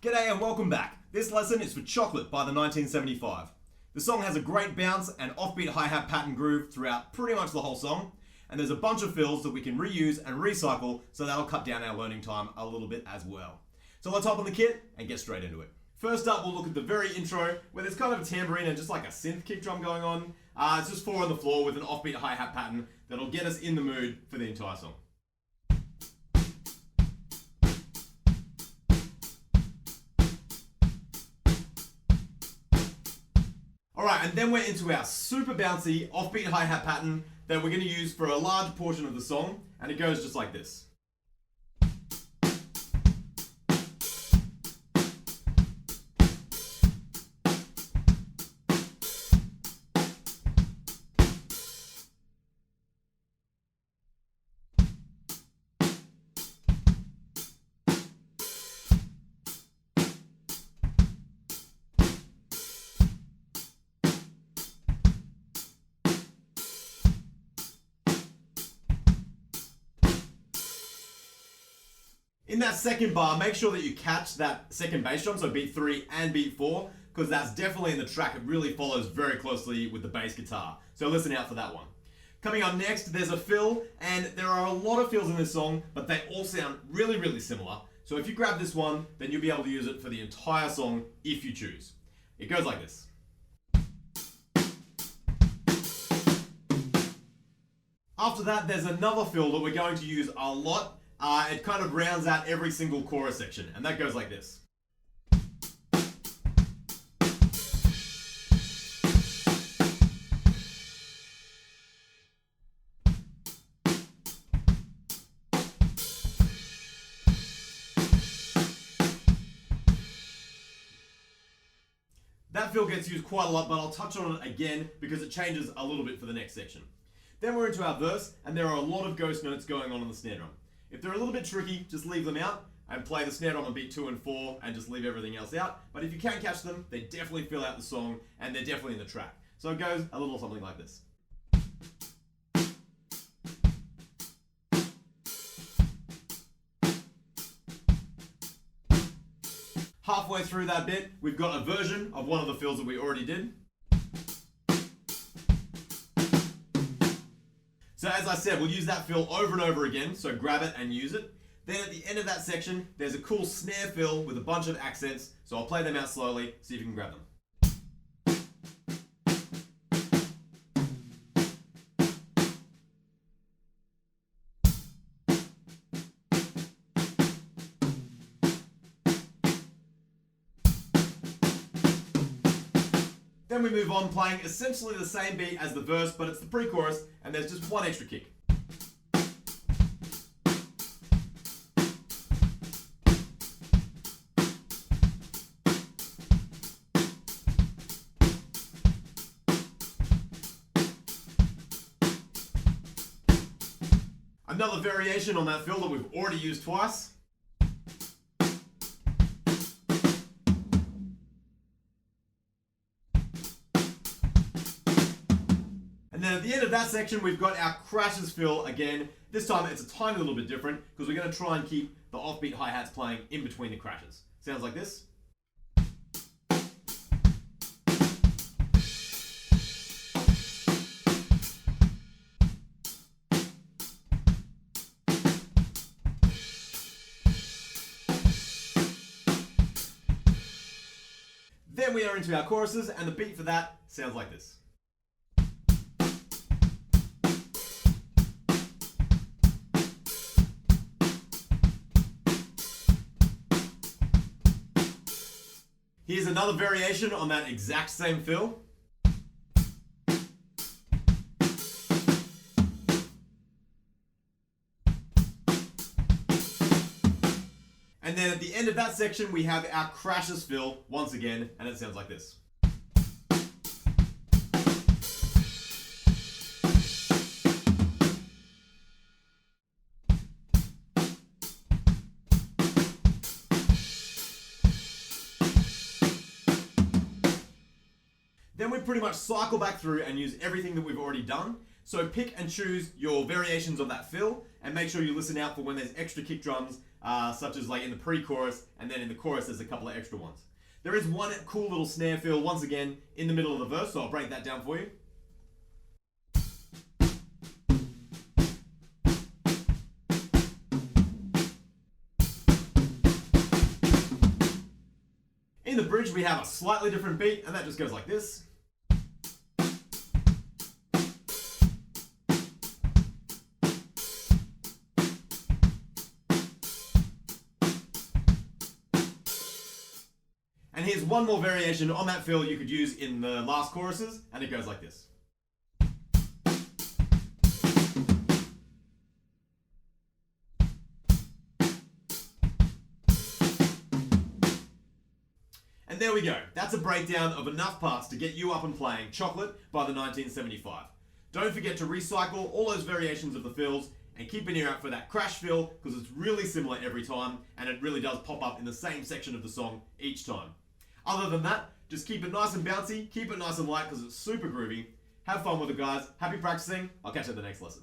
G'day and welcome back. This lesson is for Chocolate by the 1975. The song has a great bounce and offbeat hi-hat pattern groove throughout pretty much the whole song, and there's a bunch of fills that we can reuse and recycle, so that'll cut down our learning time a little bit as well. So let's hop on the kit and get straight into it. First up, we'll look at the very intro, where there's kind of a tambourine and just like a synth kick drum going on. It's just 4 on the floor with an offbeat hi-hat pattern that'll get us in the mood for the entire song. Alright, and then we're into our super bouncy offbeat hi-hat pattern that we're going to use for a large portion of the song, and it goes just like this. In that second bar, make sure that you catch that second bass drum, so beat 3 and beat 4, because that's definitely in the track. It really follows very closely with the bass guitar. So listen out for that one. Coming up next, there's a fill, and there are a lot of fills in this song, but they all sound really, really similar. So if you grab this one, then you'll be able to use it for the entire song if you choose. It goes like this. After that, there's another fill that we're going to use a lot. It kind of rounds out every single chorus section, and that goes like this. That fill gets used quite a lot, but I'll touch on it again because it changes a little bit for the next section. Then we're into our verse, and there are a lot of ghost notes going on the snare drum. If they're a little bit tricky, just leave them out and play the snare drum on beat 2 and 4 and just leave everything else out. But if you can catch them, they definitely fill out the song and they're definitely in the track. So it goes a little something like this. Halfway through that bit, we've got a version of one of the fills that we already did. So as I said, we'll use that fill over and over again, so grab it and use it. Then at the end of that section, there's a cool snare fill with a bunch of accents, so I'll play them out slowly, see if you can grab them. Then we move on playing essentially the same beat as the verse, but it's the pre-chorus and there's just one extra kick. Another variation on that fill that we've already used twice. And then at the end of that section, we've got our crashes fill again. This time it's a tiny little bit different because we're going to try and keep the offbeat hi-hats playing in between the crashes. Sounds like this. Then we are into our choruses, and the beat for that sounds like this. Here's another variation on that exact same fill. And then at the end of that section, we have our crashes fill once again, and it sounds like this. Then we pretty much cycle back through and use everything that we've already done. So pick and choose your variations of that fill and make sure you listen out for when there's extra kick drums such as like in the pre-chorus, and then in the chorus there's a couple of extra ones. There is one cool little snare fill, once again, in the middle of the verse, so I'll break that down for you. In the bridge we have a slightly different beat, and that just goes like this. And here's one more variation on that fill you could use in the last choruses, and it goes like this. And there we go. That's a breakdown of enough parts to get you up and playing Chocolate by the 1975. Don't forget to recycle all those variations of the fills and keep an ear out for that crash fill, because it's really similar every time and it really does pop up in the same section of the song each time. Other than that, just keep it nice and bouncy, keep it nice and light because it's super groovy. Have fun with it, guys. Happy practicing. I'll catch you in the next lesson.